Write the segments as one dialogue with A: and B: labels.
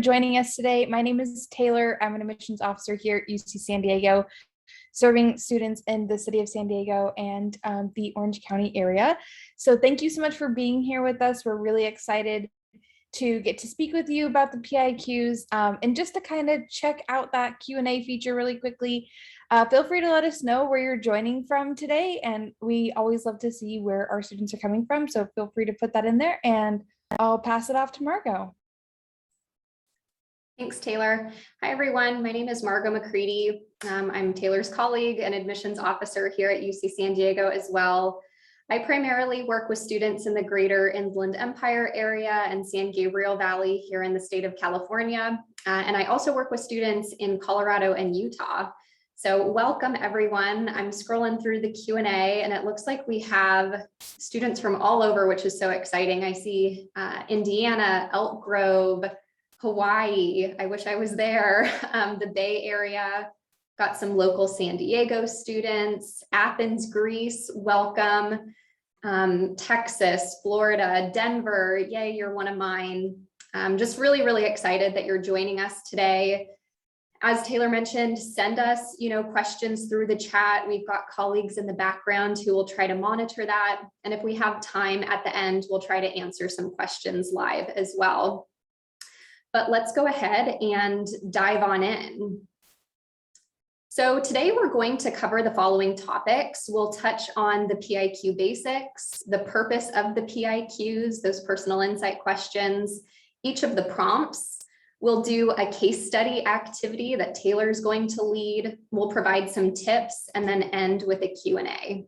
A: joining us today. My name is Taylor. I'm an admissions officer here at UC San Diego, serving students in the city of San Diego and the Orange County area. So thank you so much for being here with us. We're really excited to get to speak with you about the PIQs and just to kind of check out that Q&A feature really quickly. Feel free to let us know where you're joining from today, and we always love to see where our students are coming from, so feel free to put that in there, and I'll pass it off to Margot.
B: Thanks, Taylor. Hi, everyone. My name is Margot McCready. I'm Taylor's colleague and admissions officer here at UC San Diego as well. I primarily work with students in the greater Inland Empire area and San Gabriel Valley here in the state of California. And I also work with students in Colorado and Utah. So welcome, everyone. I'm scrolling through the Q&A and it looks like we have students from all over, which is so exciting. I see Indiana, Elk Grove, Hawaii. I wish I was there. The Bay Area. Got some local San Diego students, Athens, Greece, welcome. Texas, Florida, Denver, yay, you're one of mine. Just really, really excited that you're joining us today. As Taylor mentioned, send us, questions through the chat. We've got colleagues in the background who will try to monitor that. And if we have time at the end, we'll try to answer some questions live as well. But let's go ahead and dive on in. So today we're going to cover the following topics. We'll touch on the PIQ basics, the purpose of the PIQs, those personal insight questions, each of the prompts. We'll do a case study activity that Taylor's going to lead. We'll provide some tips and then end with a Q&A.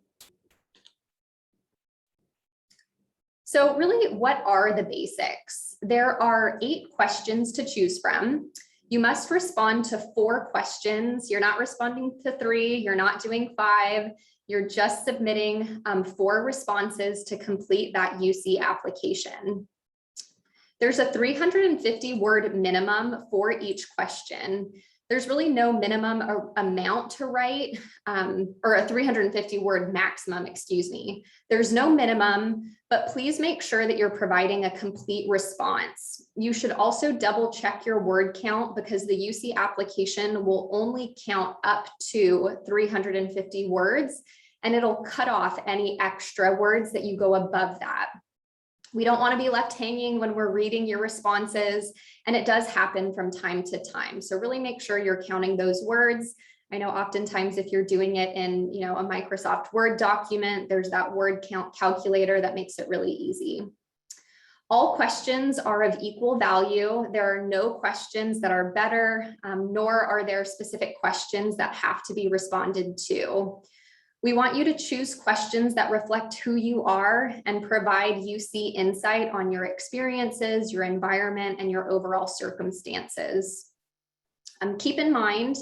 B: So really, what are the basics? There are 8 questions to choose from. You must respond to 4 questions. You're not responding to 3, you're not doing 5, you're just submitting 4 responses to complete that UC application. There's a 350-word minimum for each question. There's really no minimum amount to write, or a 350-word maximum, excuse me. There's no minimum, but please make sure that you're providing a complete response. You should also double check your word count because the UC application will only count up to 350 words, and it'll cut off any extra words that you go above that. We don't want to be left hanging when we're reading your responses, and it does happen from time to time. So really make sure you're counting those words. I know oftentimes if you're doing it in, a Microsoft Word document, there's that word count calculator that makes it really easy. All questions are of equal value. There are no questions that are better, nor are there specific questions that have to be responded to. We want you to choose questions that reflect who you are and provide UC insight on your experiences, your environment, and your overall circumstances. Keep in mind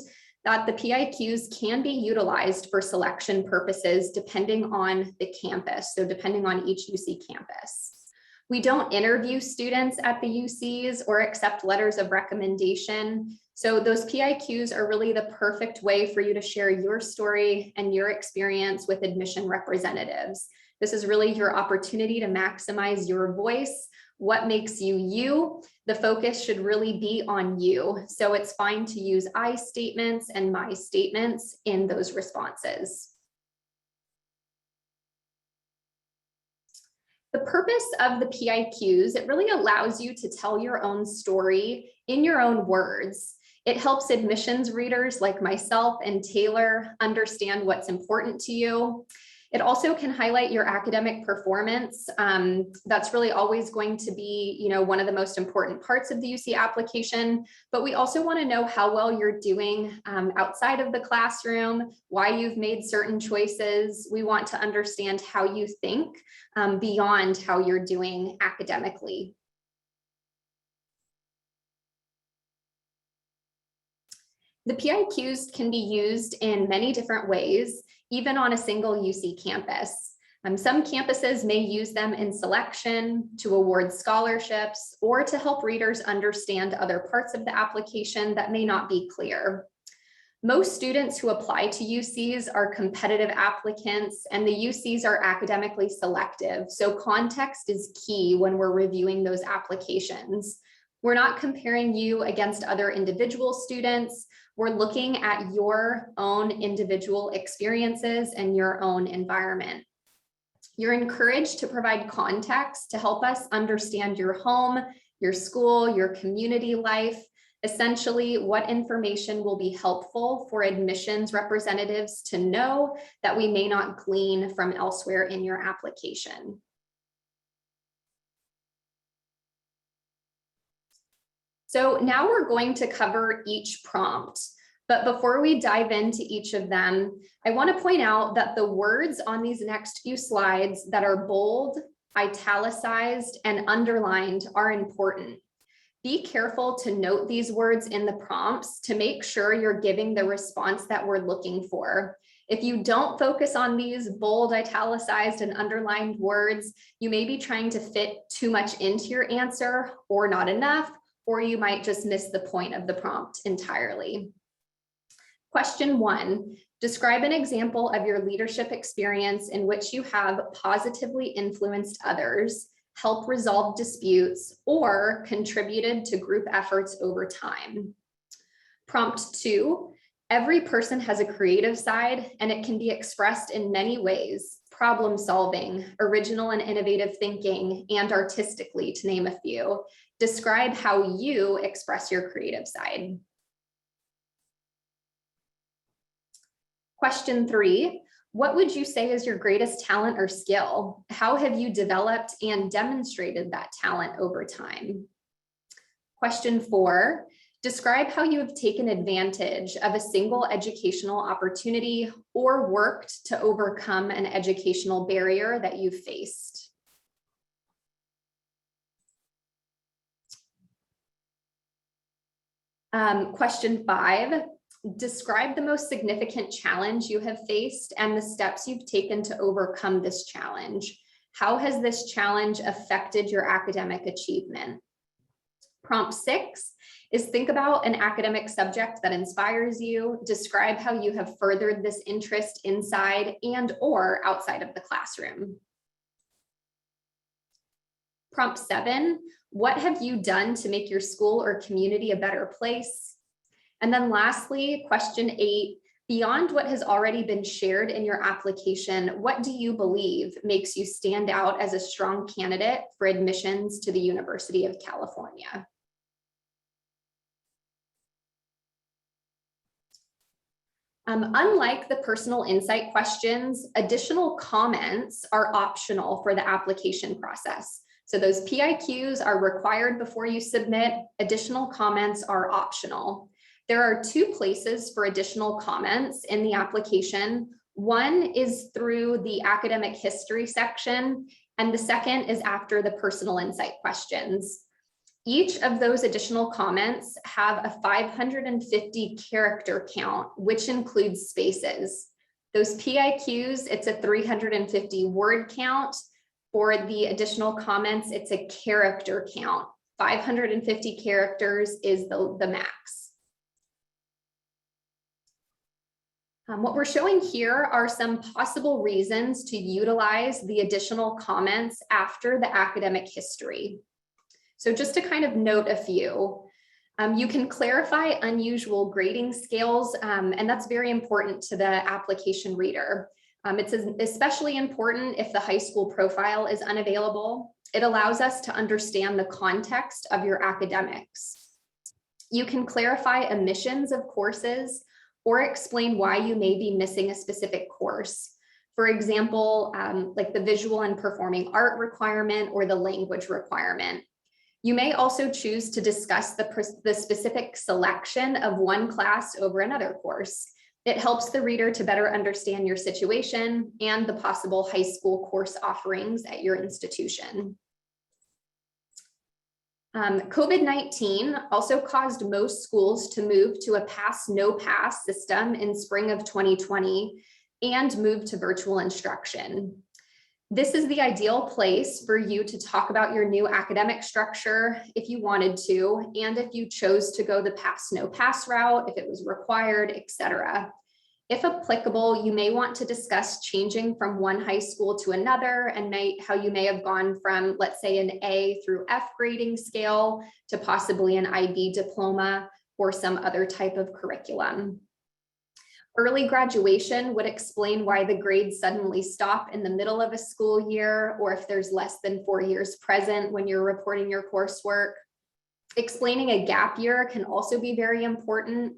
B: that the PIQs can be utilized for selection purposes depending on the campus, so depending on each UC campus. We don't interview students at the UCs or accept letters of recommendation. So those PIQs are really the perfect way for you to share your story and your experience with admission representatives. This is really your opportunity to maximize your voice. What makes you you? The focus should really be on you. So it's fine to use I statements and my statements in those responses. The purpose of the PIQs, it really allows you to tell your own story in your own words. It helps admissions readers like myself and Taylor understand what's important to you. It also can highlight your academic performance. That's really always going to be, one of the most important parts of the UC application, but we also want to know how well you're doing outside of the classroom, why you've made certain choices. We want to understand how you think beyond how you're doing academically. The PIQs can be used in many different ways, even on a single UC campus. Some campuses may use them in selection, to award scholarships, or to help readers understand other parts of the application that may not be clear. Most students who apply to UCs are competitive applicants, and the UCs are academically selective. So context is key when we're reviewing those applications. We're not comparing you against other individual students. We're looking at your own individual experiences and your own environment. You're encouraged to provide context to help us understand your home, your school, your community life. Essentially, what information will be helpful for admissions representatives to know that we may not glean from elsewhere in your application. So now we're going to cover each prompt. But before we dive into each of them, I want to point out that the words on these next few slides that are bold, italicized, and underlined are important. Be careful to note these words in the prompts to make sure you're giving the response that we're looking for. If you don't focus on these bold, italicized, and underlined words, you may be trying to fit too much into your answer or not enough, or you might just miss the point of the prompt entirely. Question 1, describe an example of your leadership experience in which you have positively influenced others, helped resolve disputes, or contributed to group efforts over time. Prompt 2, every person has a creative side and it can be expressed in many ways: problem solving, original and innovative thinking, and artistically, to name a few. Describe how you express your creative side. Question 3, what would you say is your greatest talent or skill? How have you developed and demonstrated that talent over time? Question 4, describe how you have taken advantage of a single educational opportunity or worked to overcome an educational barrier that you faced. Question 5, describe the most significant challenge you have faced and the steps you've taken to overcome this challenge. How has this challenge affected your academic achievement? Prompt 6 is think about an academic subject that inspires you. Describe how you have furthered this interest inside and or outside of the classroom. Prompt 7, what have you done to make your school or community a better place? And then lastly, question 8, beyond what has already been shared in your application, what do you believe makes you stand out as a strong candidate for admissions to the University of California? Unlike the personal insight questions, additional comments are optional for the application process. So those PIQs are required before you submit. Additional comments are optional. There are 2 places for additional comments in the application. One is through the academic history section, and the second is after the personal insight questions. Each of those additional comments have a 550 character count, which includes spaces. Those PIQs, it's a 350 word count. For the additional comments, it's a character count. 550 characters is the max. What we're showing here are some possible reasons to utilize the additional comments after the academic history. So just to kind of note a few, you can clarify unusual grading scales, and that's very important to the application reader. It's especially important if the high school profile is unavailable. It allows us to understand the context of your academics. You can clarify omissions of courses or explain why you may be missing a specific course. For example, like the visual and performing art requirement or the language requirement. You may also choose to discuss the specific selection of one class over another course. It helps the reader to better understand your situation and the possible high school course offerings at your institution. COVID-19 also caused most schools to move to a pass, no pass system in spring of 2020 and move to virtual instruction. This is the ideal place for you to talk about your new academic structure if you wanted to, and if you chose to go the pass, no pass route, if it was required, etc. If applicable, you may want to discuss changing from one high school to another and how you may have gone from, let's say, an A through F grading scale to possibly an IB diploma or some other type of curriculum. Early graduation would explain why the grades suddenly stop in the middle of a school year, or if there's less than 4 years present when you're reporting your coursework. Explaining a gap year can also be very important.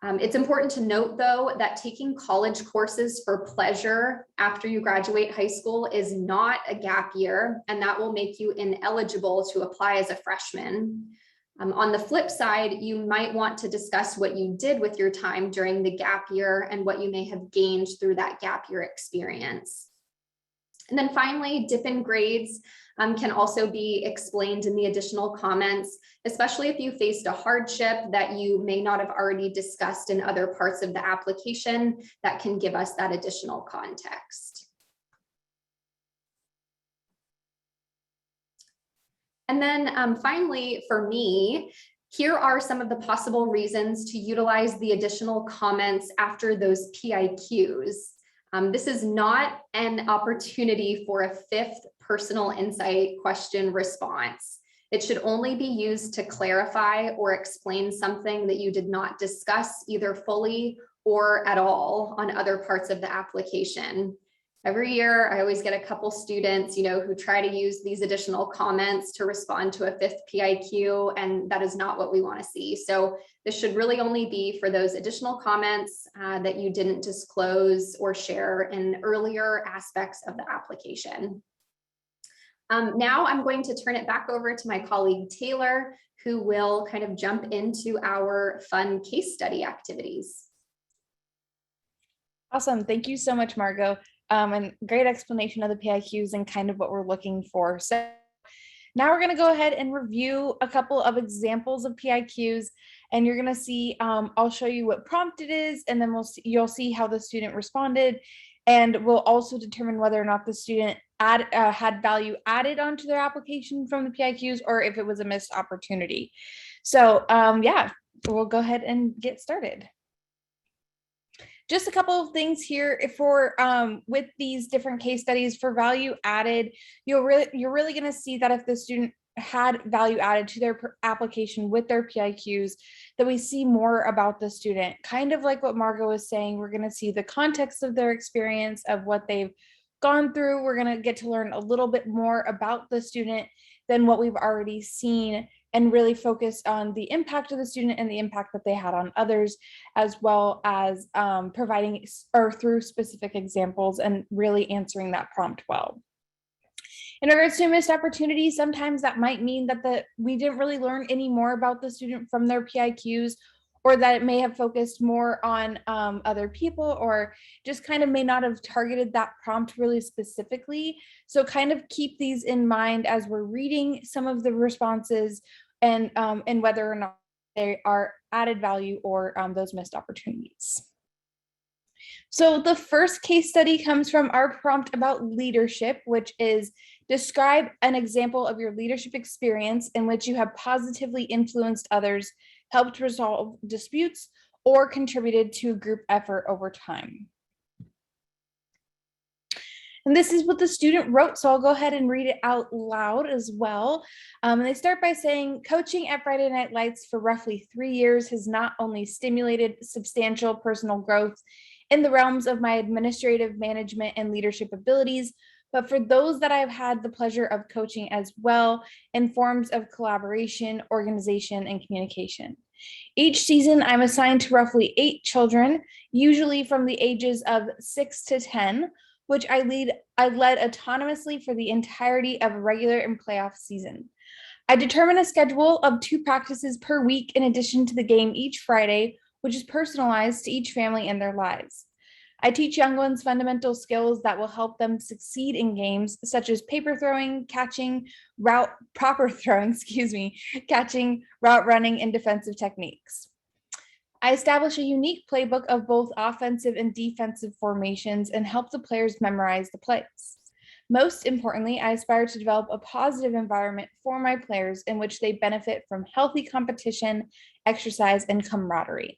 B: It's important to note, though, that taking college courses for pleasure after you graduate high school is not a gap year, and that will make you ineligible to apply as a freshman. On the flip side, you might want to discuss what you did with your time during the gap year and what you may have gained through that gap year experience. And then finally, dip in grades can also be explained in the additional comments, especially if you faced a hardship that you may not have already discussed in other parts of the application. That can give us that additional context. And then finally, for me, here are some of the possible reasons to utilize the additional comments after those PIQs. This is not an opportunity for a fifth personal insight question response. It should only be used to clarify or explain something that you did not discuss either fully or at all on other parts of the application. Every year, I always get a couple students, who try to use these additional comments to respond to a fifth PIQ, and that is not what we want to see. So this should really only be for those additional comments that you didn't disclose or share in earlier aspects of the application. Now I'm going to turn it back over to my colleague Taylor, who will kind of jump into our fun case study activities.
A: Awesome. Thank you so much, Margot. And great explanation of the PIQs and kind of what we're looking for. So now we're going to go ahead and review a couple of examples of PIQs, and you're going to see, I'll show you what prompt it is, and then you'll see how the student responded, and we'll also determine whether or not the student had value added onto their application from the PIQs or if it was a missed opportunity. So yeah, we'll go ahead and get started. Just a couple of things here for with these different case studies for value added. You're really going to see that if the student had value added to their application with their PIQs, that we see more about the student. Kind of like what Margot was saying, we're going to see the context of their experience, of what they've gone through. We're going to get to learn a little bit more about the student than what we've already seen, and really focus on the impact of the student and the impact that they had on others, as well as providing or through specific examples and really answering that prompt well. In regards to missed opportunities, sometimes that might mean that we didn't really learn any more about the student from their PIQs, or that it may have focused more on other people, or just kind of may not have targeted that prompt really specifically. So kind of keep these in mind as we're reading some of the responses, and whether or not they are added value or those missed opportunities. So the first case study comes from our prompt about leadership, which is describe an example of your leadership experience in which you have positively influenced others, helped resolve disputes, or contributed to a group effort over time. And this is what the student wrote, so I'll go ahead and read it out loud as well. And they start by saying, coaching at Friday Night Lights for roughly 3 years has not only stimulated substantial personal growth in the realms of my administrative management and leadership abilities, but for those that I've had the pleasure of coaching as well in forms of collaboration, organization, and communication. Each season, I'm assigned to roughly 8 children, usually from the ages of 6 to 10, which I led autonomously for the entirety of a regular and playoff season. I determine a schedule of 2 practices per week in addition to the game each Friday, which is personalized to each family and their lives. I teach young ones fundamental skills that will help them succeed in games such as paper throwing, catching, catching, route running, and defensive techniques. I establish a unique playbook of both offensive and defensive formations and help the players memorize the plays. Most importantly, I aspire to develop a positive environment for my players in which they benefit from healthy competition, exercise, and camaraderie.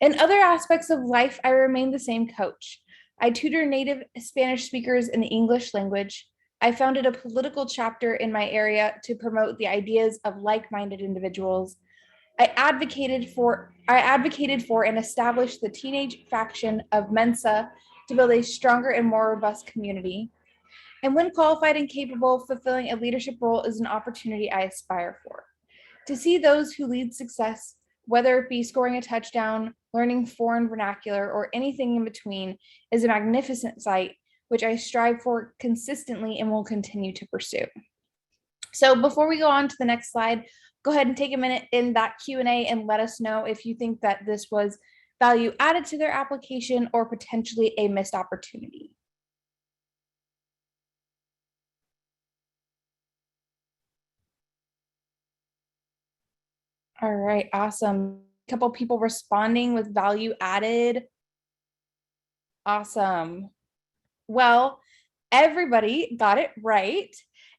A: In other aspects of life, I remain the same coach. I tutor native Spanish speakers in the English language. I founded a political chapter in my area to promote the ideas of like-minded individuals. I advocated for and established the teenage faction of Mensa to build a stronger and more robust community. And when qualified and capable, fulfilling a leadership role is an opportunity I aspire for. To see those who lead success, whether it be scoring a touchdown, learning foreign vernacular, or anything in between, is a magnificent sight, which I strive for consistently and will continue to pursue. So before we go on to the next slide, go ahead and take a minute in that Q&A and let us know if you think that this was value added to their application or potentially a missed opportunity. All right, awesome. A couple people responding with value added. Awesome. Well, everybody got it right.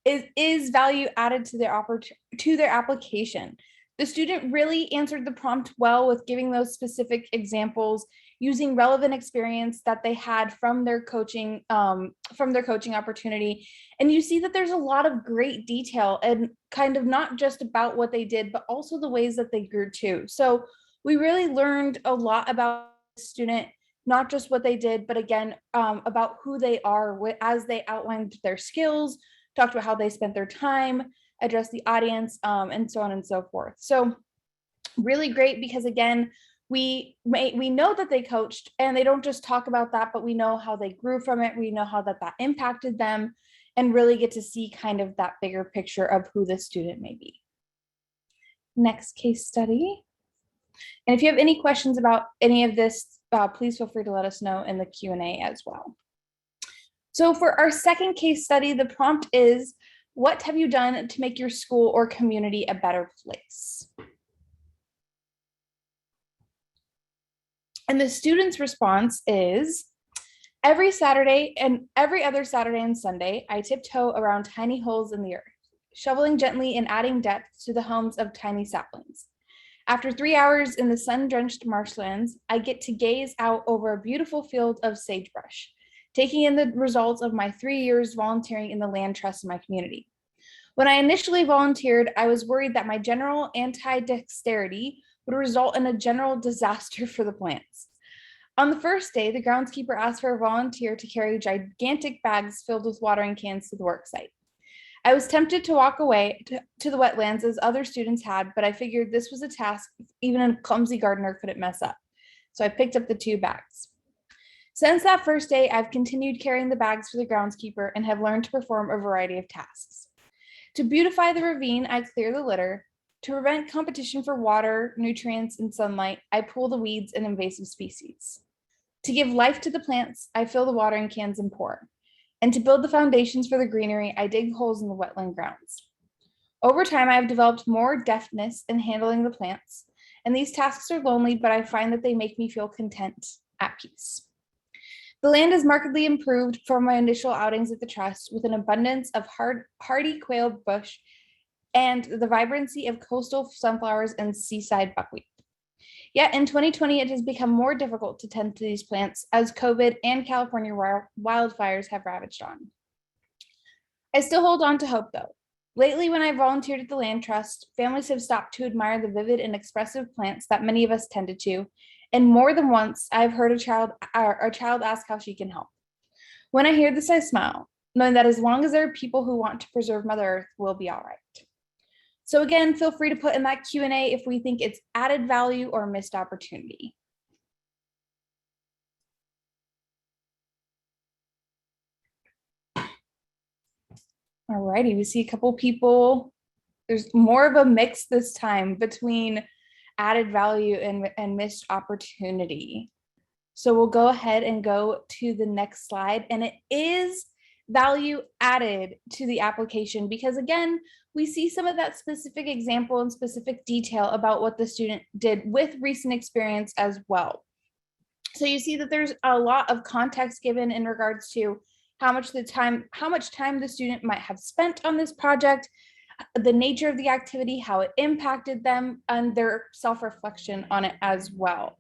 A: Is value added to their application. The student really answered the prompt well with giving those specific examples, using relevant experience that they had from their coaching opportunity. And you see that there's a lot of great detail and kind of not just about what they did, but also the ways that they grew too. So we really learned a lot about the student, not just what they did, but again, about who they are as they outlined their skills, talked about how they spent their time, addressed the audience, and so on and so forth. So really great, because again, we know that they coached, and they don't just talk about that, but we know how they grew from it. We know how that impacted them, and really get to see kind of that bigger picture of who the student may be. Next case study. And if you have any questions about any of this, please feel free to let us know in the Q&A as well. So for our second case study, the prompt is, what have you done to make your school or community a better place? And the student's response is, every Saturday and every other Saturday and Sunday, I tiptoe around tiny holes in the earth, shoveling gently and adding depth to the homes of tiny saplings. After 3 hours in the sun-drenched marshlands, I get to gaze out over a beautiful field of sagebrush, taking in the results of my 3 years volunteering in the land trust in my community. When I initially volunteered, I was worried that my general anti-dexterity would result in a general disaster for the plants. On the first day, the groundskeeper asked for a volunteer to carry gigantic bags filled with watering cans to the work site. I was tempted to walk away to the wetlands as other students had, but I figured this was a task even a clumsy gardener couldn't mess up. So I picked up the 2 bags. Since that first day, I've continued carrying the bags for the groundskeeper and have learned to perform a variety of tasks. To beautify the ravine, I clear the litter. To prevent competition for water, nutrients, and sunlight, I pull the weeds and invasive species. To give life to the plants, I fill the watering cans and pour. And to build the foundations for the greenery, I dig holes in the wetland grounds. Over time, I have developed more deftness in handling the plants, and these tasks are lonely, but I find that they make me feel content, at peace. The land is markedly improved from my initial outings at the trust, with an abundance of hardy quail bush and the vibrancy of coastal sunflowers and seaside buckwheat. Yet in 2020, it has become more difficult to tend to these plants as COVID and California wildfires have ravaged on. I still hold on to hope, though. Lately, when I volunteered at the Land Trust, families have stopped to admire the vivid and expressive plants that many of us tended to, and more than once, I've heard a child ask how she can help. When I hear this, I smile, knowing that as long as there are people who want to preserve Mother Earth, we'll be all right. So again, feel free to put in that Q&A if we think it's added value or missed opportunity. All righty, we see a couple people. There's more of a mix this time between added value and missed opportunity. So we'll go ahead and go to the next slide, and it is value added to the application, because again, we see some of that specific example and specific detail about what the student did with recent experience as well. So you see that there's a lot of context given in regards to how much time the student might have spent on this project, the nature of the activity, how it impacted them, and their self-reflection on it as well.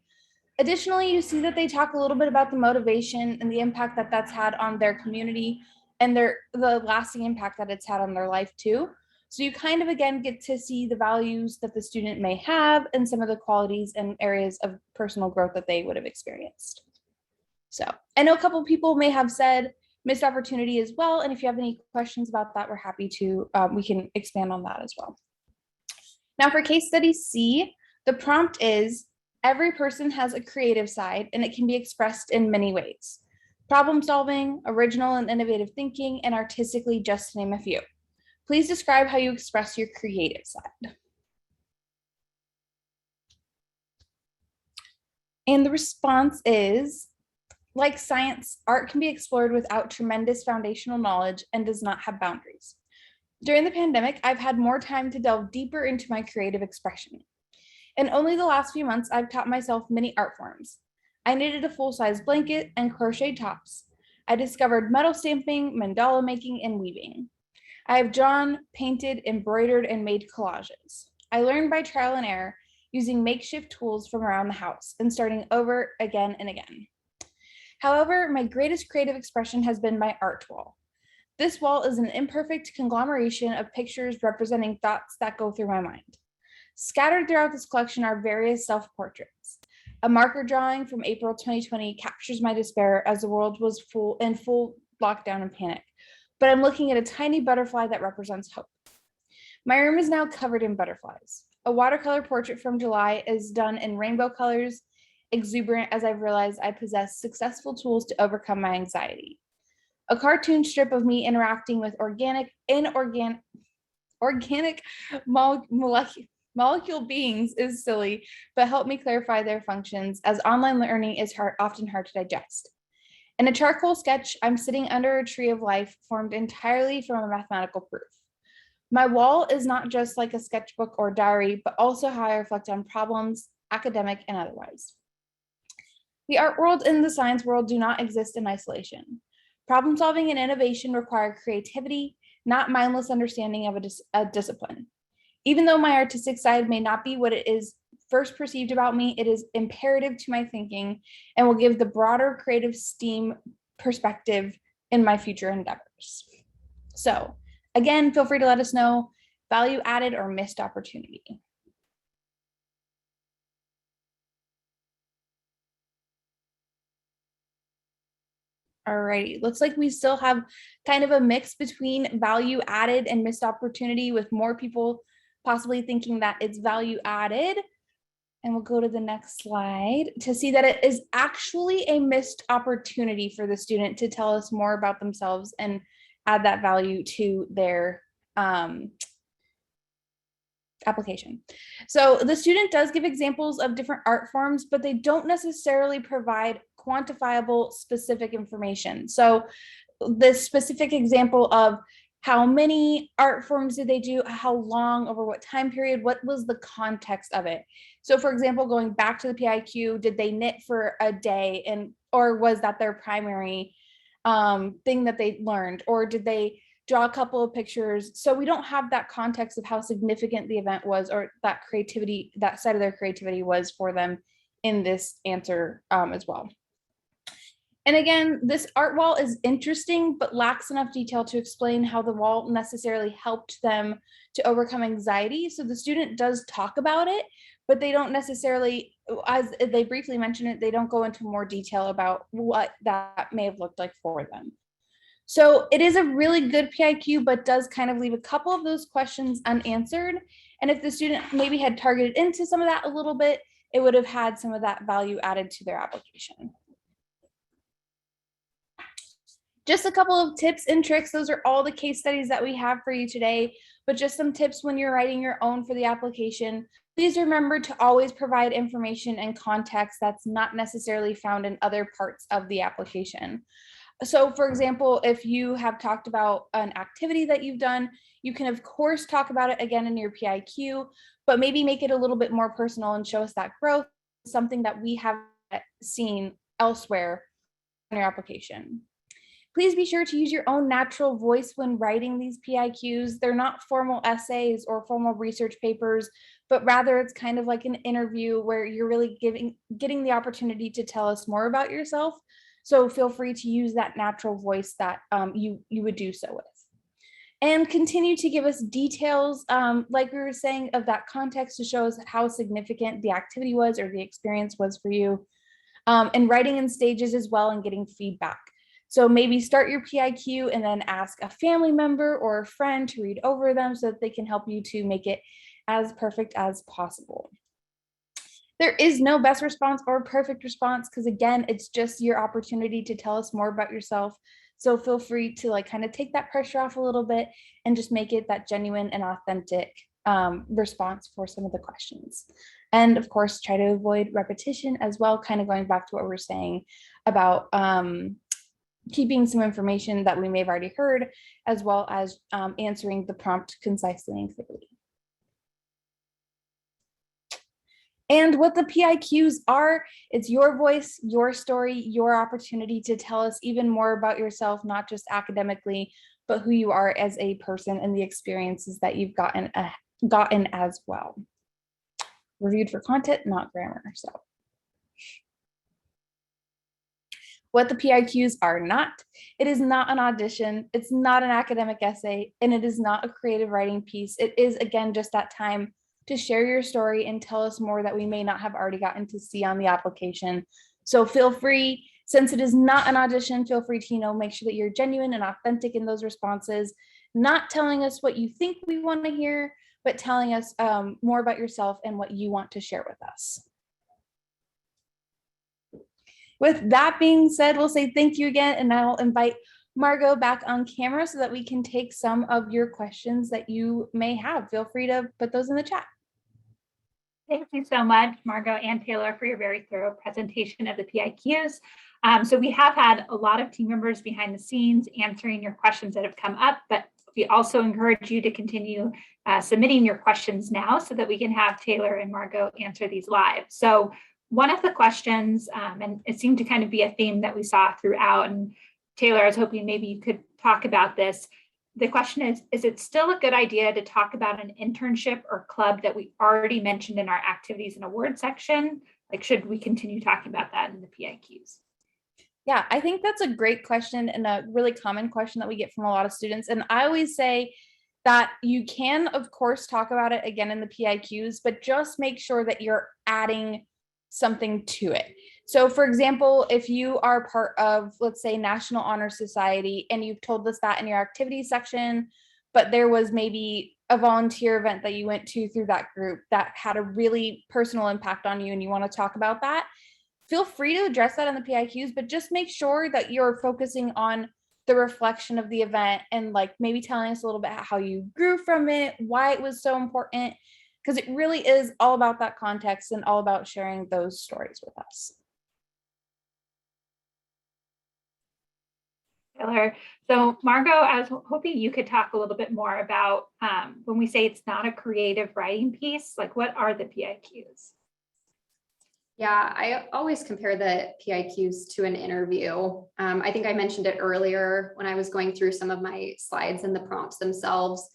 A: Additionally, you see that they talk a little bit about the motivation and the impact that that's had on their community and the lasting impact that it's had on their life too. So you kind of, again, get to see the values that the student may have and some of the qualities and areas of personal growth that they would have experienced. So I know a couple of people may have said missed opportunity as well. And if you have any questions about that, we're happy to, we can expand on that as well. Now for case study C, the prompt is, every person has a creative side and it can be expressed in many ways. Problem solving, original and innovative thinking, and artistically, just to name a few. Please describe how you express your creative side. And the response is, like science, art can be explored without tremendous foundational knowledge and does not have boundaries. During the pandemic, I've had more time to delve deeper into my creative expression. In only the last few months, I've taught myself many art forms. I knitted a full-size blanket and crocheted tops. I discovered metal stamping, mandala making, and weaving. I have drawn, painted, embroidered, and made collages. I learned by trial and error, using makeshift tools from around the house and starting over again and again. However, my greatest creative expression has been my art wall. This wall is an imperfect conglomeration of pictures representing thoughts that go through my mind. Scattered throughout this collection are various self-portraits. A marker drawing from April 2020 captures my despair as the world was in full lockdown and panic, but I'm looking at a tiny butterfly that represents hope. My room is now covered in butterflies. A watercolor portrait from July is done in rainbow colors, exuberant as I've realized I possess successful tools to overcome my anxiety. A cartoon strip of me interacting with organic molecule beings is silly, but help me clarify their functions, as online learning is often hard to digest. In a charcoal sketch, I'm sitting under a tree of life formed entirely from a mathematical proof. My wall is not just like a sketchbook or diary, but also how I reflect on problems, academic and otherwise. The art world and the science world do not exist in isolation. Problem solving and innovation require creativity, not mindless understanding of a discipline. Even though my artistic side may not be what it is first perceived about me, it is imperative to my thinking and will give the broader creative STEAM perspective in my future endeavors. So again, feel free to let us know value added or missed opportunity. Alrighty, looks like we still have kind of a mix between value added and missed opportunity, with more people possibly thinking that it's value added. And we'll go to the next slide to see that it is actually a missed opportunity for the student to tell us more about themselves and add that value to their application. So the student does give examples of different art forms, but they don't necessarily provide quantifiable specific information. So the specific example of how many art forms did they do, how long, over what time period, what was the context of it? So for example, going back to the PIQ, did they knit for a day, and or was that their primary thing that they learned, or did they draw a couple of pictures? So we don't have that context of how significant the event was, or that creativity, that side of their creativity was for them in this answer as well. And again, this art wall is interesting, but lacks enough detail to explain how the wall necessarily helped them to overcome anxiety. So the student does talk about it, but they don't necessarily, as they briefly mention it, they don't go into more detail about what that may have looked like for them. So it is a really good PIQ, but does kind of leave a couple of those questions unanswered. And if the student maybe had targeted into some of that a little bit, it would have had some of that value added to their application. Just a couple of tips and tricks. Those are all the case studies that we have for you today, but just some tips when you're writing your own for the application. Please remember to always provide information and context that's not necessarily found in other parts of the application. So for example, if you have talked about an activity that you've done, you can of course talk about it again in your PIQ, but maybe make it a little bit more personal and show us that growth, something that we have seen elsewhere in your application. Please be sure to use your own natural voice when writing these PIQs. They're not formal essays or formal research papers, but rather it's kind of like an interview where you're really getting the opportunity to tell us more about yourself. So feel free to use that natural voice that you would do so with. And continue to give us details, like we were saying, of that context to show us how significant the activity was or the experience was for you. And writing in stages as well and getting feedback. So maybe start your PIQ and then ask a family member or a friend to read over them so that they can help you to make it as perfect as possible. There is no best response or perfect response because, again, it's just your opportunity to tell us more about yourself. So feel free to like kind of take that pressure off a little bit and just make it that genuine and authentic response for some of the questions. And of course, try to avoid repetition as well, kind of going back to what we're saying about keeping some information that we may have already heard, as well as answering the prompt concisely and clearly. And what the PIQs are, it's your voice, your story, your opportunity to tell us even more about yourself, not just academically, but who you are as a person and the experiences that you've gotten as well. Reviewed for content, not grammar. So what the PIQs are not, it is not an audition, it's not an academic essay, and it is not a creative writing piece. It is, again, just that time to share your story and tell us more that we may not have already gotten to see on the application. So feel free, since it is not an audition, feel free to, make sure that you're genuine and authentic in those responses, not telling us what you think we want to hear, but telling us more about yourself and what you want to share with us. With that being said, we'll say thank you again, and I'll invite Margot back on camera so that we can take some of your questions that you may have. Feel free to put those in the chat.
C: Thank you so much, Margot and Taylor, for your very thorough presentation of the PIQs. So we have had a lot of team members behind the scenes answering your questions that have come up, but we also encourage you to continue submitting your questions now so that we can have Taylor and Margot answer these live. So one of the questions, and it seemed to kind of be a theme that we saw throughout, and Taylor, I was hoping maybe you could talk about this. The question is it still a good idea to talk about an internship or club that we already mentioned in our activities and awards section? Like, should we continue talking about that in the PIQs?
A: Yeah, I think that's a great question and a really common question that we get from a lot of students. And I always say that you can, of course, talk about it again in the PIQs, but just make sure that you're adding something to it. So for example, if you are part of, let's say, National Honor Society, and you've told us that in your activities section, but there was maybe a volunteer event that you went to through that group that had a really personal impact on you and you want to talk about that, feel free to address that in the PIQs, but just make sure that you're focusing on the reflection of the event and like maybe telling us a little bit how you grew from it, why it was so important, because it really is all about that context and all about sharing those stories with us.
C: Taylor. So Margot, I was hoping you could talk a little bit more about when we say it's not a creative writing piece, like what are the PIQs?
B: Yeah, I always compare the PIQs to an interview. I think I mentioned it earlier when I was going through some of my slides and the prompts themselves.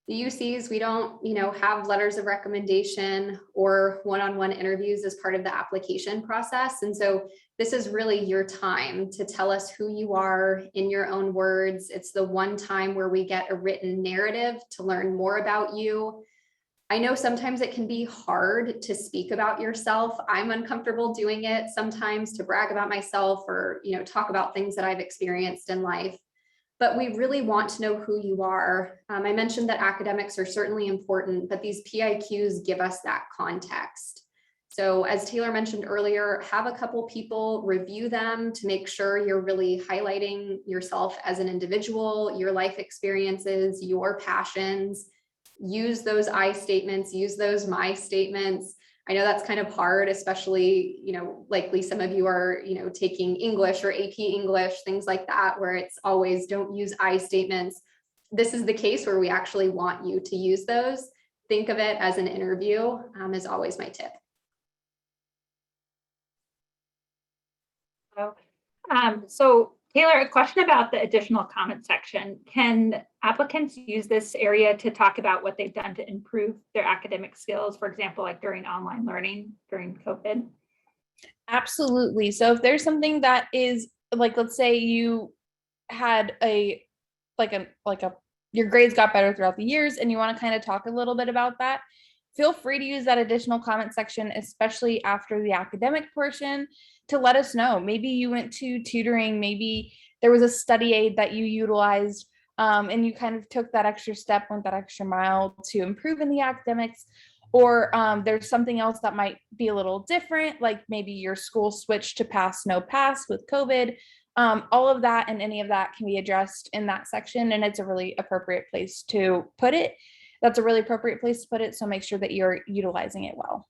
B: The UCs, we don't, have letters of recommendation or one-on-one interviews as part of the application process. And so this is really your time to tell us who you are in your own words. It's the one time where we get a written narrative to learn more about you. I know sometimes it can be hard to speak about yourself. I'm uncomfortable doing it sometimes to brag about myself or, talk about things that I've experienced in life. But we really want to know who you are. I mentioned that academics are certainly important, but these PIQs give us that context. So as Taylor mentioned earlier, have a couple people review them to make sure you're really highlighting yourself as an individual, your life experiences, your passions. Use those I statements, use those my statements. I know that's kind of hard, especially, likely some of you are, taking English or AP English, things like that, where it's always don't use I statements. This is the case where we actually want you to use those. Think of it as an interview, is always my tip.
C: So Taylor, a question about the additional comment section. Can applicants use this area to talk about what they've done to improve their academic skills, for example, like during online learning during COVID?
A: Absolutely. So if there's something that is like, let's say you had your grades got better throughout the years and you want to kind of talk a little bit about that, feel free to use that additional comment section, especially after the academic portion, to let us know. Maybe you went to tutoring, maybe there was a study aid that you utilized, and you kind of took that extra step, went that extra mile to improve in the academics. Or there's something else that might be a little different, like maybe your school switched to pass, no pass with COVID. All of that and any of that can be addressed in that section, and it's a really appropriate place to put it. That's a really appropriate place to put it, so make sure that you're utilizing it well.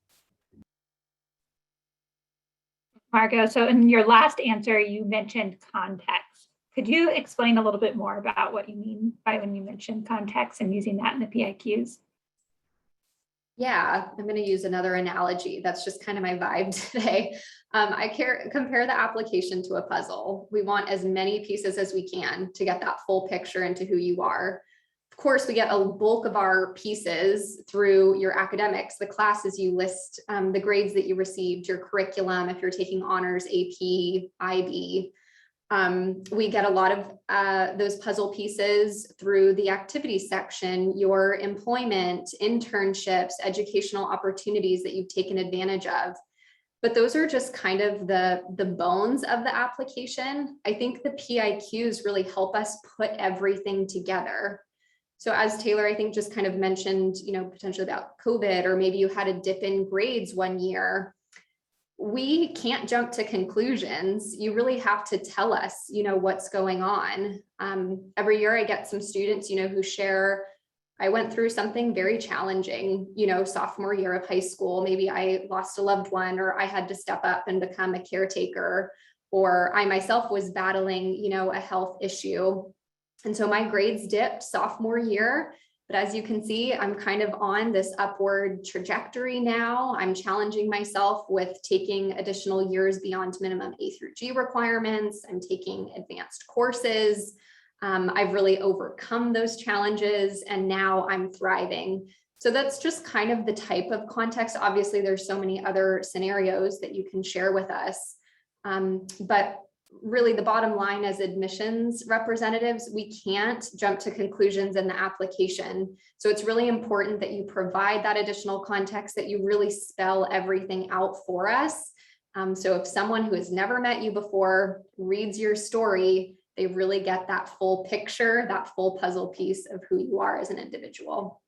C: Margot, so in your last answer, you mentioned context. Could you explain a little bit more about what you mean by when you mentioned context and using that in the PIQs?
B: Yeah, I'm going to use another analogy. That's just kind of my vibe today. Compare the application to a puzzle. We want as many pieces as we can to get that full picture into who you are. Of course, we get a bulk of our pieces through your academics, the classes you list, the grades that you received, your curriculum, if you're taking honors, AP, IB. We get a lot of those puzzle pieces through the activity section, your employment, internships, educational opportunities that you've taken advantage of. But those are just kind of the bones of the application. I think the PIQs really help us put everything together. So as Taylor, I think just kind of mentioned, potentially about COVID, or maybe you had a dip in grades one year. We can't jump to conclusions. You really have to tell us, what's going on. Every year I get some students, who share, I went through something very challenging, sophomore year of high school. Maybe I lost a loved one, or I had to step up and become a caretaker, or I myself was battling, a health issue. And so my grades dipped sophomore year. But as you can see, I'm kind of on this upward trajectory now. I'm challenging myself with taking additional years beyond minimum A through G requirements. I'm taking advanced courses. I've really overcome those challenges, and now I'm thriving. So that's just kind of the type of context. Obviously, there's so many other scenarios that you can share with us. But really, the bottom line, as admissions representatives, we can't jump to conclusions in the application. So it's really important that you provide that additional context, that you really spell everything out for us. So if someone who has never met you before reads your story, they really get that full picture, that full puzzle piece of who you are as an individual.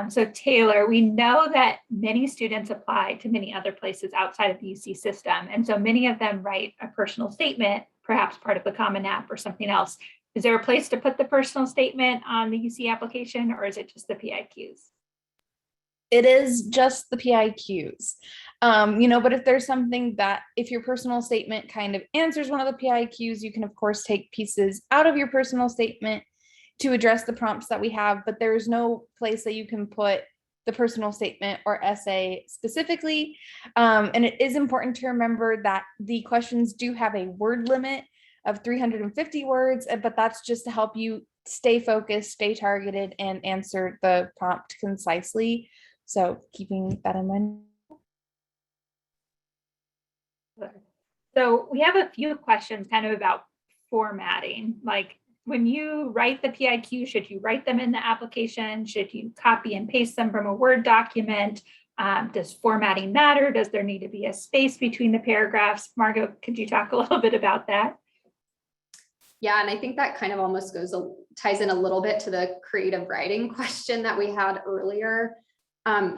C: So Taylor, we know that many students apply to many other places outside of the UC system. And so many of them write a personal statement, perhaps part of the Common App or something else. Is there a place to put the personal statement on the UC application, or is it just the PIQs?
A: It is just the PIQs. But if there's something that, if your personal statement kind of answers one of the PIQs, you can of course take pieces out of your personal statement to address the prompts that we have, but there's no place that you can put the personal statement or essay specifically. And it is important to remember that the questions do have a word limit of 350 words, but that's just to help you stay focused, stay targeted, and answer the prompt concisely. So keeping that in mind.
C: So we have a few questions kind of about formatting, like, when you write the PIQ, should you write them in the application? Should you copy and paste them from a Word document? Does formatting matter? Does there need to be a space between the paragraphs? Margot, could you talk a little bit about that?
B: Yeah, and I think that kind of almost ties in a little bit to the creative writing question that we had earlier.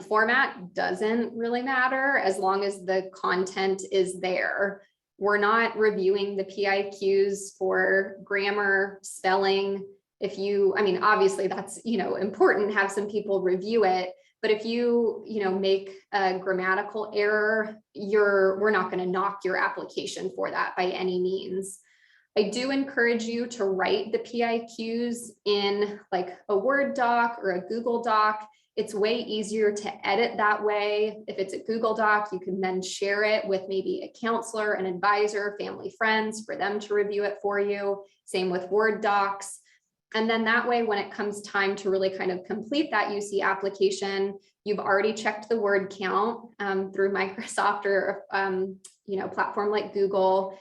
B: Format doesn't really matter as long as the content is there. We're not reviewing the PIQs for grammar, spelling. Obviously that's, important, have some people review it, but if you, make a grammatical error, we're not going to knock your application for that by any means. I do encourage you to write the PIQs in like a Word doc or a Google Doc. It's way easier to edit that way. If it's a Google Doc, you can then share it with maybe a counselor, an advisor, family, friends for them to review it for you. Same with Word docs. And then that way, when it comes time to really kind of complete that UC application, you've already checked the word count through Microsoft or platform like Google.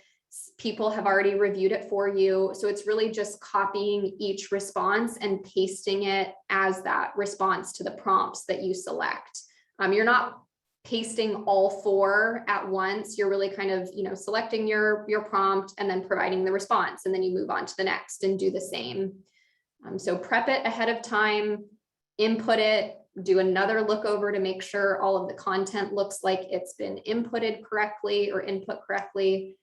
B: People have already reviewed it for you. So it's really just copying each response and pasting it as that response to the prompts that you select. You're not pasting all 4 at once. You're really kind of, selecting your prompt and then providing the response, and then you move on to the next and do the same. So prep it ahead of time, input it, do another look over to make sure all of the content looks like it's been inputted correctly or input correctly.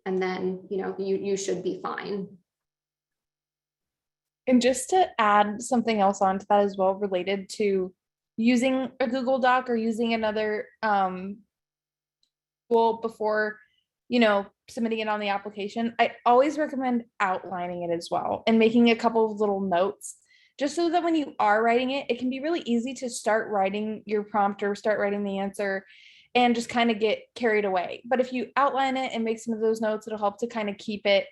B: And then, you should be fine.
A: And just to add something else onto that as well, related to using a Google Doc or using another tool before, submitting it on the application, I always recommend outlining it as well and making a couple of little notes, just so that when you are writing it, it can be really easy to start writing your prompt or start writing the answer and just kind of get carried away. But if you outline it and make some of those notes, it'll help to kind of keep it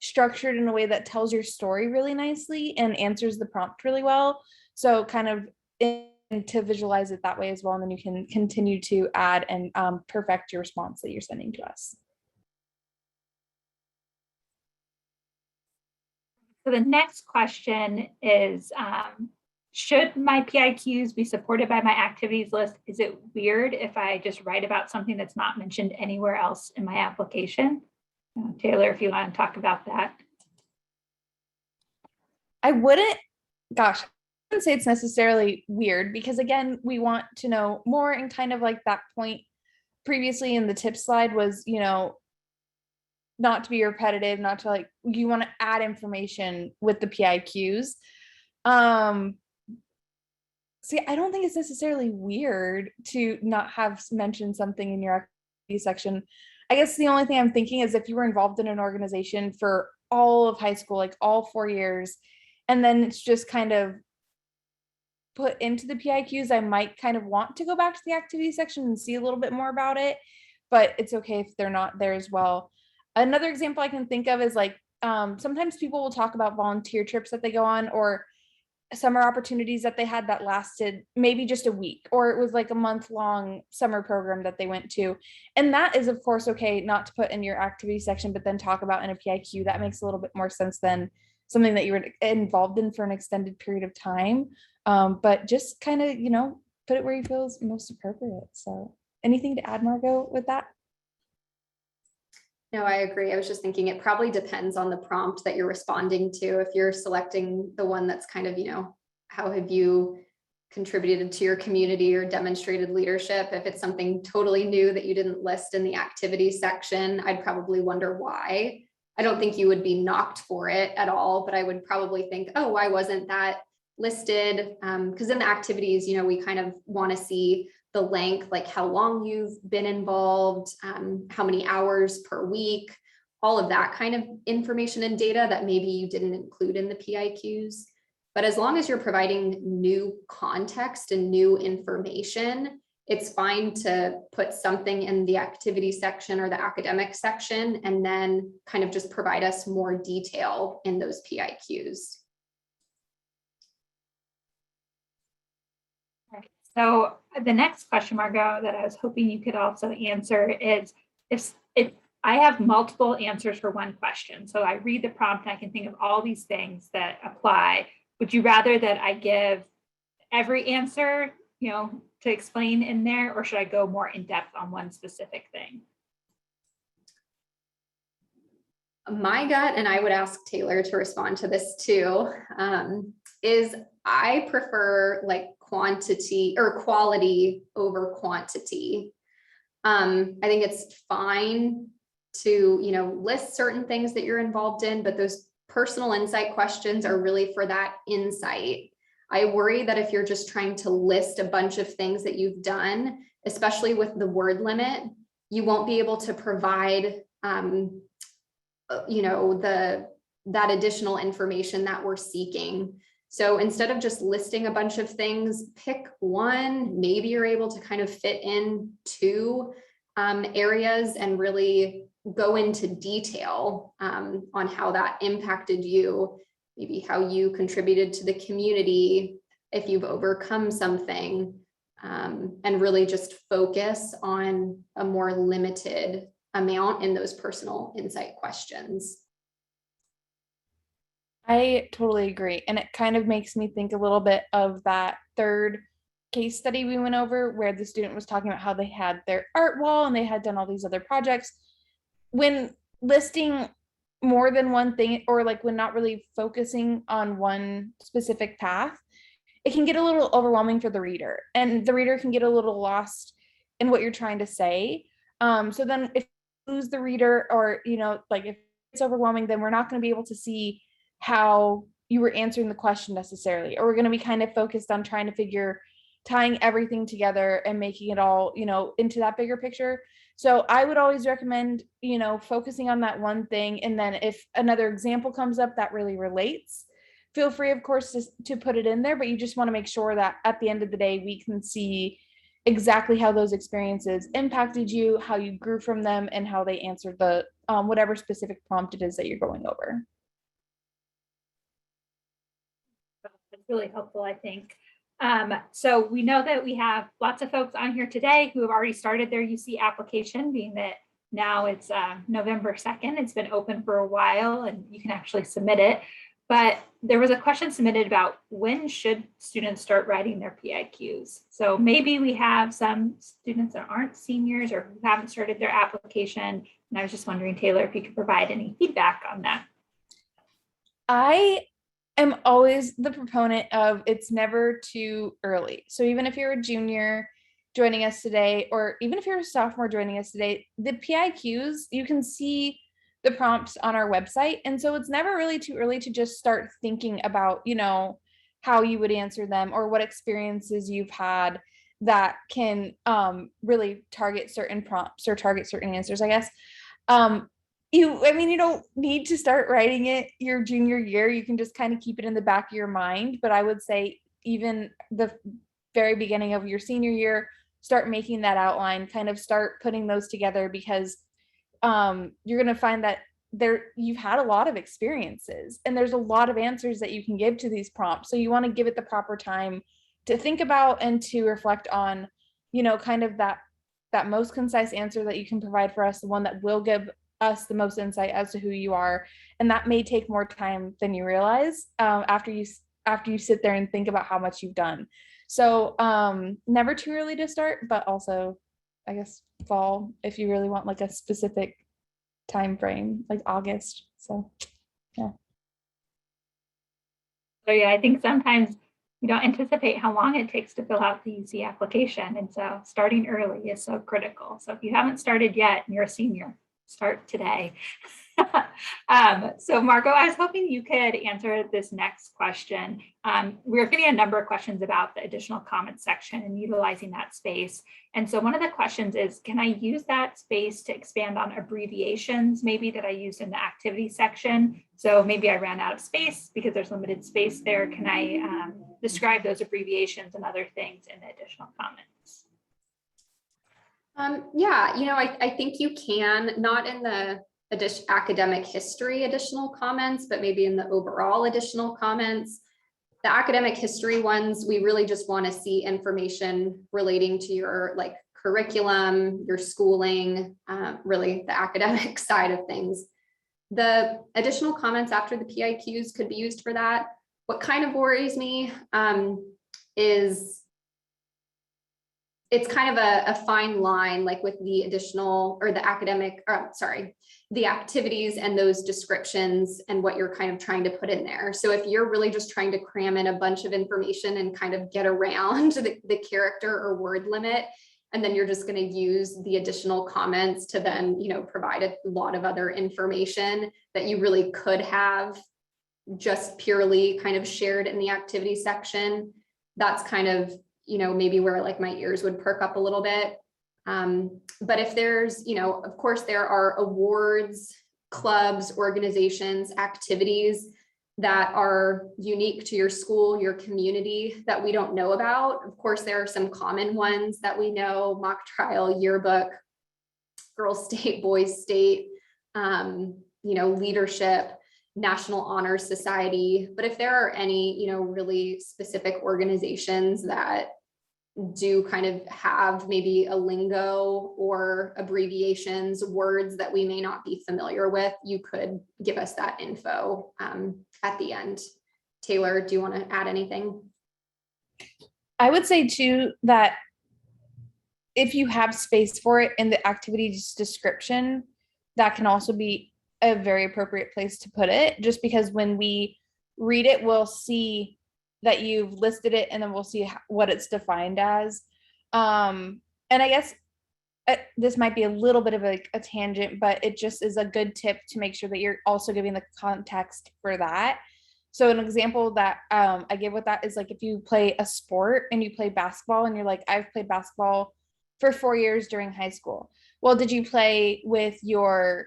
A: structured in a way that tells your story really nicely and answers the prompt really well. So kind of to visualize it that way as well. And then you can continue to add and perfect your response that you're sending to us.
C: So the next question is, should my PIQs be supported by my activities list? Is it weird if I just write about something that's not mentioned anywhere else in my application? Taylor, if you want to talk about that.
A: I wouldn't say it's necessarily weird, because again, we want to know more, and kind of like that point previously in the tip slide was, not to be repetitive, not to you want to add information with the PIQs. See, I don't think it's necessarily weird to not have mentioned something in your activity section. I guess the only thing I'm thinking is if you were involved in an organization for all of high school, like all 4 years, and then it's just kind of put into the PIQs, I might kind of want to go back to the activity section and see a little bit more about it, but it's okay if they're not there as well. Another example I can think of is sometimes people will talk about volunteer trips that they go on, or summer opportunities that they had that lasted maybe just a week, or it was like a month-long summer program that they went to. And that is, of course, okay not to put in your activity section, but then talk about in a PIQ. That makes a little bit more sense than something that you were involved in for an extended period of time. But just kind of, put it where you feel is most appropriate. So anything to add, Margot, with that?
B: No, I agree. I was just thinking it probably depends on the prompt that you're responding to. If you're selecting the one that's kind of, how have you contributed to your community or demonstrated leadership? If it's something totally new that you didn't list in the activity section, I'd probably wonder why. I don't think you would be knocked for it at all, but I would probably think, oh, why wasn't that listed? Because in the activities, we kind of want to see the length, like how long you've been involved, how many hours per week, all of that kind of information and data that maybe you didn't include in the PIQs. But as long as you're providing new context and new information, it's fine to put something in the activity section or the academic section, and then kind of just provide us more detail in those PIQs.
C: So the next question, Margot, that I was hoping you could also answer is, if I have multiple answers for one question, so I read the prompt and I can think of all these things that apply, would you rather that I give every answer, to explain in there, or should I go more in depth on one specific thing?
B: My gut, and I would ask Taylor to respond to this too, is I prefer quantity or quality over quantity. I think it's fine to, list certain things that you're involved in, but those personal insight questions are really for that insight. I worry that if you're just trying to list a bunch of things that you've done, especially with the word limit, you won't be able to provide, that additional information that we're seeking. So instead of just listing a bunch of things, pick one. Maybe you're able to kind of fit in two areas and really go into detail on how that impacted you, maybe how you contributed to the community, if you've overcome something, and really just focus on a more limited amount in those personal insight questions.
A: I totally agree. And it kind of makes me think a little bit of that third case study we went over where the student was talking about how they had their art wall and they had done all these other projects. When listing more than one thing, or like when not really focusing on one specific path, it can get a little overwhelming for the reader, and the reader can get a little lost in what you're trying to say. So then if you lose the reader, or, you know, like if it's overwhelming, then we're not going to be able to see how you were answering the question necessarily, or we're going to be kind of focused on trying to tying everything together and making it all, you know, into that bigger picture. So I would always recommend, you know, focusing on that one thing. And then if another example comes up that really relates, feel free, of course, to put it in there, but you just want to make sure that at the end of the day, we can see exactly how those experiences impacted you, how you grew from them, and how they answered the whatever specific prompt it is that you're going over.
C: That's really helpful, I think. So we know that we have lots of folks on here today who have already started their UC application, being that now it's November 2nd. It's been open for a while and you can actually submit it. But there was a question submitted about when should students start writing their PIQs. So maybe we have some students that aren't seniors or who haven't started their application. And I was just wondering, Taylor, if you could provide any feedback on that.
A: I am always the proponent of it's never too early. So even if you're a junior joining us today, or even if you're a sophomore joining us today, the PIQs, you can see the prompts on our website. And so it's never really too early to just start thinking about, you know, how you would answer them or what experiences you've had that can really target certain prompts or target certain answers, I guess. You don't need to start writing it your junior year. You can just kind of keep it in the back of your mind. But I would say even the very beginning of your senior year, start making that outline, kind of start putting those together, because you're going to find that you've had a lot of experiences and there's a lot of answers that you can give to these prompts. So you want to give it the proper time to think about and to reflect on, you know, kind of that most concise answer that you can provide for us, the one that will give us the most insight as to who you are. And that may take more time than you realize after you sit there and think about how much you've done. So never too early to start, but also I guess fall if you really want like a specific time frame, like August. So yeah.
C: So yeah, I think sometimes we don't anticipate how long it takes to fill out the UC application. And so starting early is so critical. So if you haven't started yet and you're a senior, start today. So Margot, I was hoping you could answer this next question. We're getting a number of questions about the additional comments section and utilizing that space. And so one of the questions is, can I use that space to expand on abbreviations maybe that I used in the activity section? So maybe I ran out of space because there's limited space there. Can I describe those abbreviations and other things in the additional comments?
B: Yeah, you know, I think you can, not in the academic history additional comments, but maybe in the overall additional comments. The academic history ones, we really just want to see information relating to your like curriculum, your schooling, really the academic side of things. The additional comments after the PIQs could be used for that. What kind of worries me is it's kind of a fine line, like with the additional or the academic, the activities and those descriptions and what you're kind of trying to put in there. So if you're really just trying to cram in a bunch of information and kind of get around the character or word limit, and then you're just going to use the additional comments to then, you know, provide a lot of other information that you really could have just purely kind of shared in the activity section. That's kind of, you know, maybe where like my ears would perk up a little bit. But if there's, you know, of course there are awards, clubs, organizations, activities that are unique to your school, your community that we don't know about. Of course, there are some common ones that we know: mock trial, yearbook, girls state, boys state, leadership, National Honor Society. But if there are any, really specific organizations that do kind of have maybe a lingo or abbreviations, words that we may not be familiar with, you could give us that info at the end. Taylor, do you want to add anything?
A: I would say too that if you have space for it in the activities description, that can also be a very appropriate place to put it, just because when we read it, we'll see that you've listed it, and then we'll see what it's defined as. And I guess this might be a little bit of a tangent, but it just is a good tip to make sure that you're also giving the context for that. So an example that I give with that is like, if you play a sport and you play basketball and you're like, I've played basketball for 4 years during high school. Well, did you play with your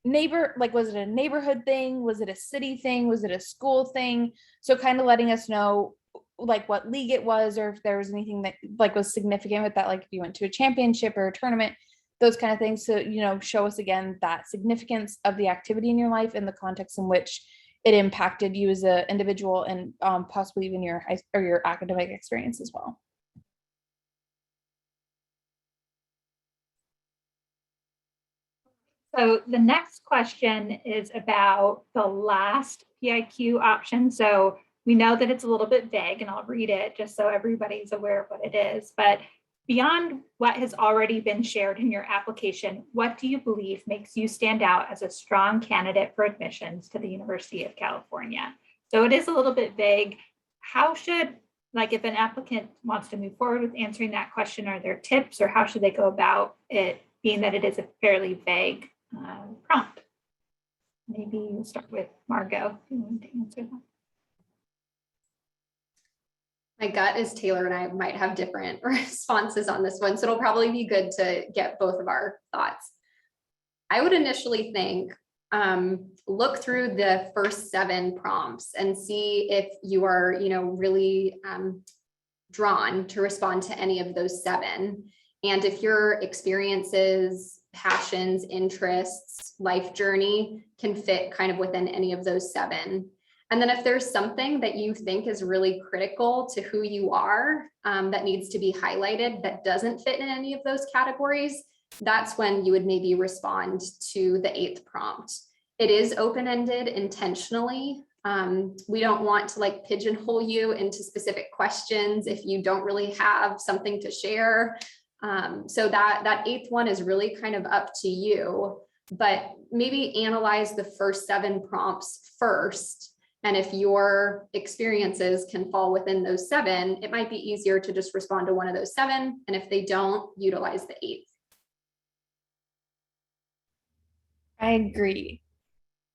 A: neighbor? Like, was it a neighborhood thing? Was it a city thing? Was it a school thing? So kind of letting us know like what league it was, or if there was anything that like was significant with that, like if you went to a championship or a tournament, those kind of things. So, show us again that significance of the activity in your life and the context in which it impacted you as an individual, and possibly even your academic experience as well.
C: So the next question is about the last PIQ option. So we know that it's a little bit vague, and I'll read it just so everybody's aware of what it is. But beyond what has already been shared in your application, what do you believe makes you stand out as a strong candidate for admissions to the University of California? So it is a little bit vague. How should, like, if an applicant wants to move forward with answering that question, are there tips, or how should they go about it, being that it is a fairly vague prompt? Maybe we'll start with Margot, if you want to answer that.
B: My gut is Taylor and I might have different responses on this one, so it'll probably be good to get both of our thoughts. I would initially think, look through the first 7 prompts and see if you are, really drawn to respond to any of those 7. And if your experiences, passions, interests, life journey can fit kind of within any of those 7. And then if there's something that you think is really critical to who you are, that needs to be highlighted that doesn't fit in any of those categories, that's when you would maybe respond to the 8th prompt. It is open-ended intentionally. We don't want to like pigeonhole you into specific questions if you don't really have something to share. So that 8th one is really kind of up to you, but maybe analyze the first 7 prompts first. And if your experiences can fall within those 7, it might be easier to just respond to one of those 7. And if they don't, utilize the 8th.
A: I agree.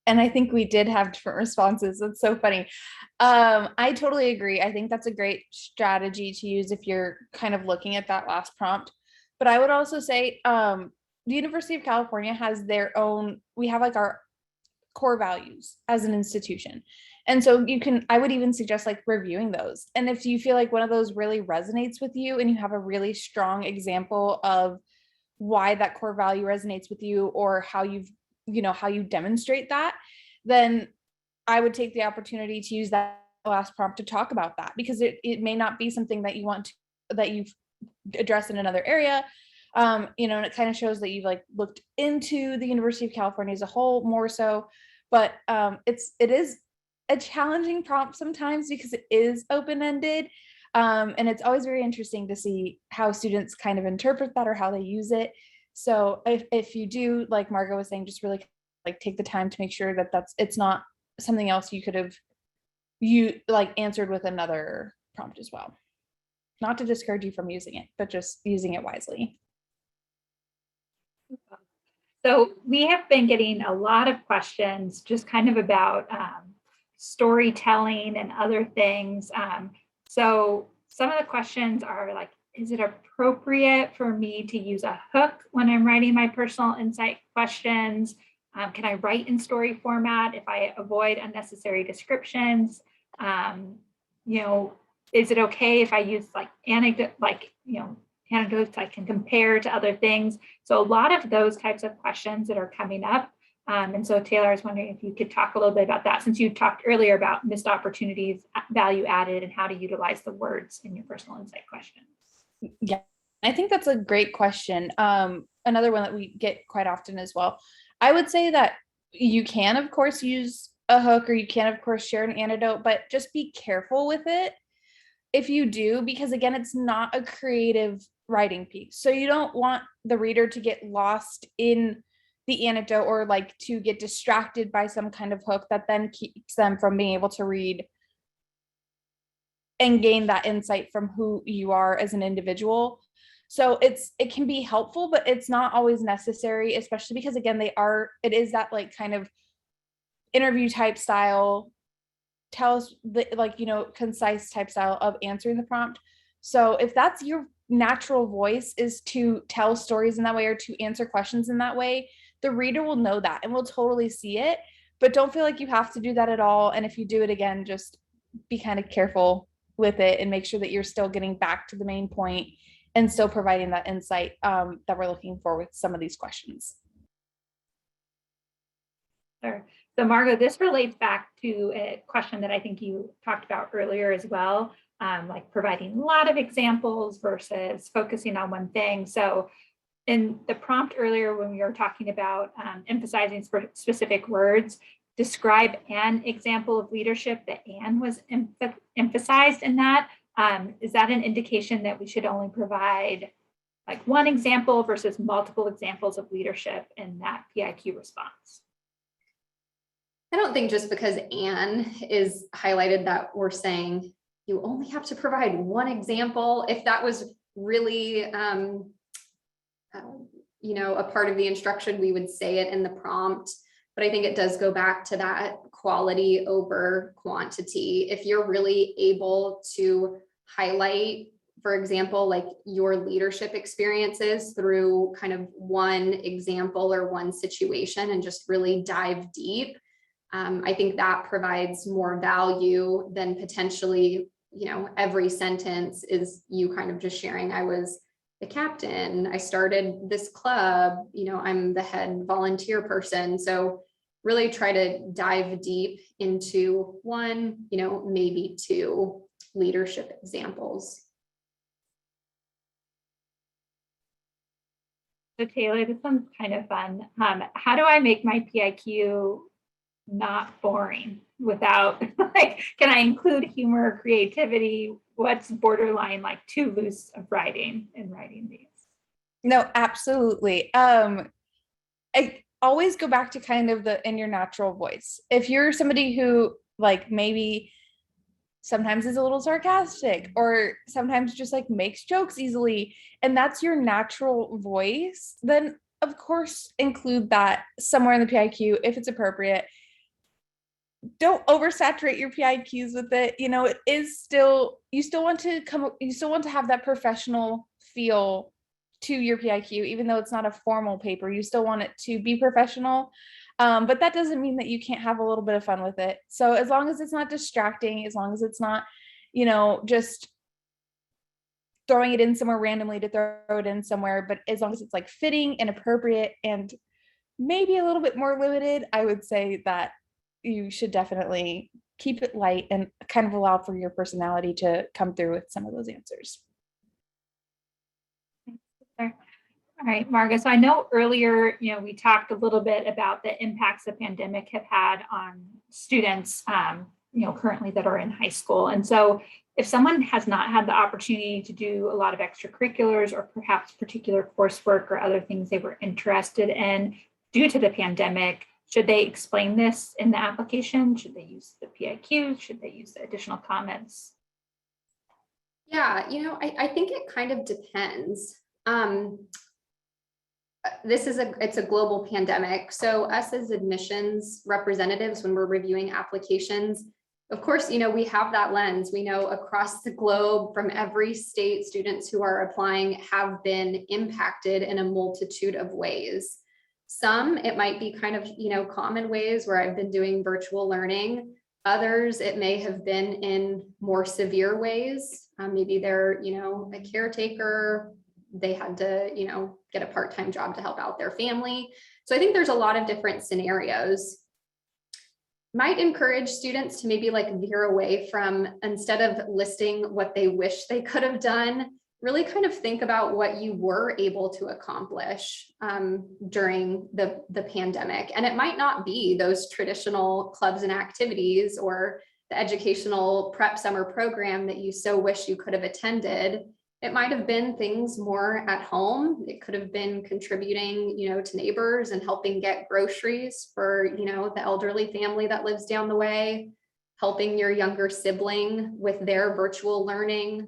A: And I think we did have different responses. It's so funny. I totally agree. I think that's a great strategy to use if you're kind of looking at that last prompt. But I would also say the University of California has their own, we have like our core values as an institution. And so I would even suggest like reviewing those. And if you feel like one of those really resonates with you and you have a really strong example of why that core value resonates with you, or how you demonstrate that, then I would take the opportunity to use that last prompt to talk about that, because it may not be something that you want to, that you've addressed in another area. And it kind of shows that you've like looked into the University of California as a whole more so, but it is a challenging prompt sometimes because it is open-ended. And it's always very interesting to see how students kind of interpret that or how they use it. So if you do, like Margot was saying, just really like take the time to make sure that it's not something else you could have answered with another prompt as well. Not to discourage you from using it, but just using it wisely.
C: So we have been getting a lot of questions just kind of about storytelling and other things. So some of the questions are like, is it appropriate for me to use a hook when I'm writing my personal insight questions? Can I write in story format if I avoid unnecessary descriptions? Is it okay if I use like anecdote, anecdotes I can compare to other things? So a lot of those types of questions that are coming up. And so Taylor, I was wondering if you could talk a little bit about that, since you talked earlier about missed opportunities, value added, and how to utilize the words in your personal insight questions.
A: Yeah, I think that's a great question. Another one that we get quite often as well. I would say that you can, of course, use a hook, or you can, of course, share an anecdote, but just be careful with it if you do, because again, it's not a creative writing piece. So you don't want the reader to get lost in the anecdote, or like to get distracted by some kind of hook that then keeps them from being able to read and gain that insight from who you are as an individual. So it can be helpful, but it's not always necessary, especially because again, it is that like kind of interview type style, tell us the concise type style of answering the prompt. So if that's your natural voice, is to tell stories in that way or to answer questions in that way, the reader will know that and will totally see it. But don't feel like you have to do that at all. And if you do it again, just be kind of careful with it and make sure that you're still getting back to the main point and still providing that insight that we're looking for with some of these questions.
C: Sure. So Margot, this relates back to a question that I think you talked about earlier as well, like providing a lot of examples versus focusing on one thing. So in the prompt earlier, when we were talking about emphasizing specific words, describe an example of leadership. The "and" was emphasized in that. Is that an indication that we should only provide like one example versus multiple examples of leadership in that PIQ response?
B: I don't think just because "and" is highlighted that we're saying you only have to provide one example. If that was really, a part of the instruction, we would say it in the prompt. But I think it does go back to that quality over quantity. If you're really able to highlight, for example, like your leadership experiences through kind of one example or one situation and just really dive deep, I think that provides more value than potentially, every sentence is you kind of just sharing, I was the captain, I started this club, I'm the head volunteer person. So really try to dive deep into one, maybe two leadership examples.
C: So Taylor, this one's kind of fun. How do I make my PIQ not boring without can I include humor or creativity? What's borderline like too loose of writing in writing these?
A: No, absolutely. I always go back to kind of in your natural voice. If you're somebody who like maybe sometimes is a little sarcastic or sometimes just like makes jokes easily, and that's your natural voice, then of course include that somewhere in the PIQ if it's appropriate. Don't oversaturate your PIQs with it. It is still, you still want to have that professional feel to your PIQ, even though it's not a formal paper. You still want it to be professional. But that doesn't mean that you can't have a little bit of fun with it. So as long as it's not distracting, as long as it's not, just throwing it in somewhere randomly to throw it in somewhere, but as long as it's like fitting and appropriate and maybe a little bit more limited, I would say that you should definitely keep it light and kind of allow for your personality to come through with some of those answers.
C: All right, Margo. So I know earlier, we talked a little bit about the impacts the pandemic have had on students, currently that are in high school. And so if someone has not had the opportunity to do a lot of extracurriculars or perhaps particular coursework or other things they were interested in due to the pandemic, should they explain this in the application? Should they use the PIQ? Should they use the additional comments?
B: Yeah, I think it kind of depends. It's a global pandemic. So us as admissions representatives, when we're reviewing applications, of course, we have that lens. We know across the globe from every state, students who are applying have been impacted in a multitude of ways. Some, it might be kind of, common ways where I've been doing virtual learning. Others, it may have been in more severe ways. Maybe they're, a caretaker. They had to, get a part-time job to help out their family. So I think there's a lot of different scenarios. Might encourage students to maybe like veer away from, instead of listing what they wish they could have done, really kind of think about what you were able to accomplish during the pandemic. And it might not be those traditional clubs and activities or the educational prep summer program that you so wish you could have attended. It might have been things more at home. It could have been contributing, to neighbors and helping get groceries for, the elderly family that lives down the way, helping your younger sibling with their virtual learning.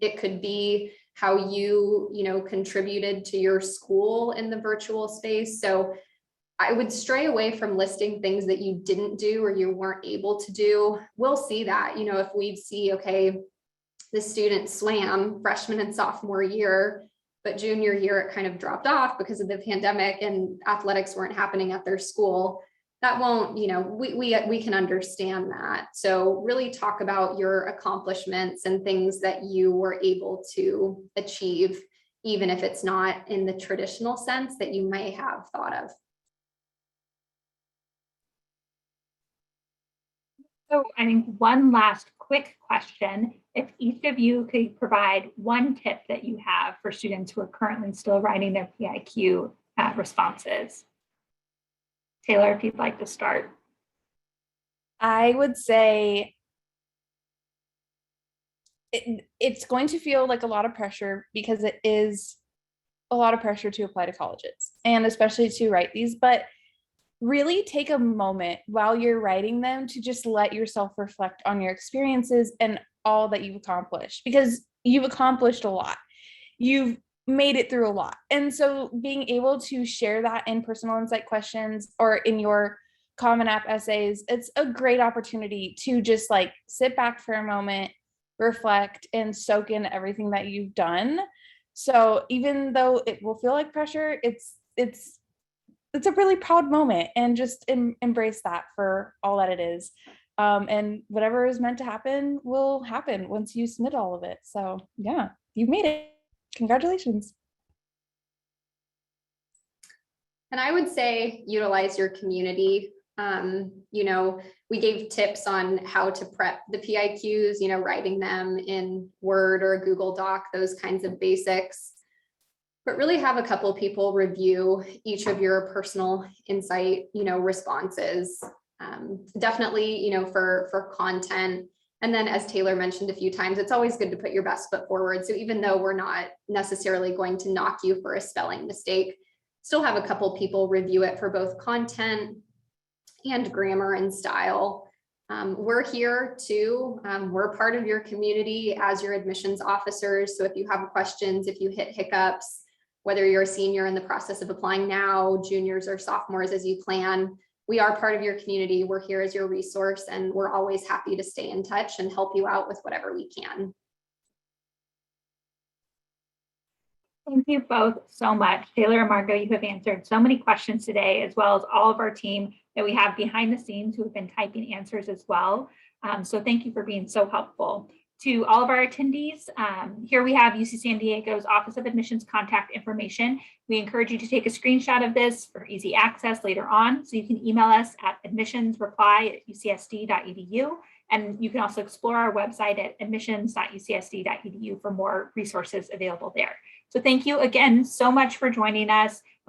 B: It could be how you, contributed to your school in the virtual space. So I would stray away from listing things that you didn't do or you weren't able to do. We'll see that, if we see, okay, the student swam freshman and sophomore year, but junior year it kind of dropped off because of the pandemic and athletics weren't happening at their school. That won't, we can understand that. So really talk about your accomplishments and things that you were able to achieve, even if it's not in the traditional sense that you may have thought of.
C: So I think one last quick question, if each of you could provide one tip that you have for students who are currently still writing their PIQ responses. Taylor, if you'd like to start.
A: I would say it's going to feel like a lot of pressure because it is a lot of pressure to apply to colleges and especially to write these, but really take a moment while you're writing them to just let yourself reflect on your experiences and all that you've accomplished, because you've accomplished a lot. You've made it through a lot. And so being able to share that in personal insight questions or in your Common App essays, it's a great opportunity to just like sit back for a moment, reflect, and soak in everything that you've done. So even though it will feel like pressure, it's a really proud moment, and just embrace that for all that it is. And whatever is meant to happen will happen once you submit all of it. So yeah, you've made it. Congratulations.
B: And I would say utilize your community. We gave tips on how to prep the PIQs, writing them in Word or a Google Doc, those kinds of basics. But really have a couple of people review each of your personal insight, responses. Definitely, for content. And then as Taylor mentioned a few times, it's always good to put your best foot forward. So even though we're not necessarily going to knock you for a spelling mistake, still have a couple people review it for both content and grammar and style. We're here too. We're part of your community as your admissions officers. So if you have questions, if you hit hiccups, whether you're a senior in the process of applying now, juniors or sophomores as you plan, we are part of your community. We're here as your resource, and we're always happy to stay in touch and help you out with whatever we can.
C: Thank you both so much. Taylor and Margot, you have answered so many questions today, as well as all of our team that we have behind the scenes who have been typing answers as well. So thank you for being so helpful. To all of our attendees, here we have UC San Diego's Office of Admissions contact information. We encourage you to take a screenshot of this for easy access later on. So you can email us at admissionsreply@ucsd.edu. And you can also explore our website at admissions.ucsd.edu for more resources available there. So thank you again so much for joining us.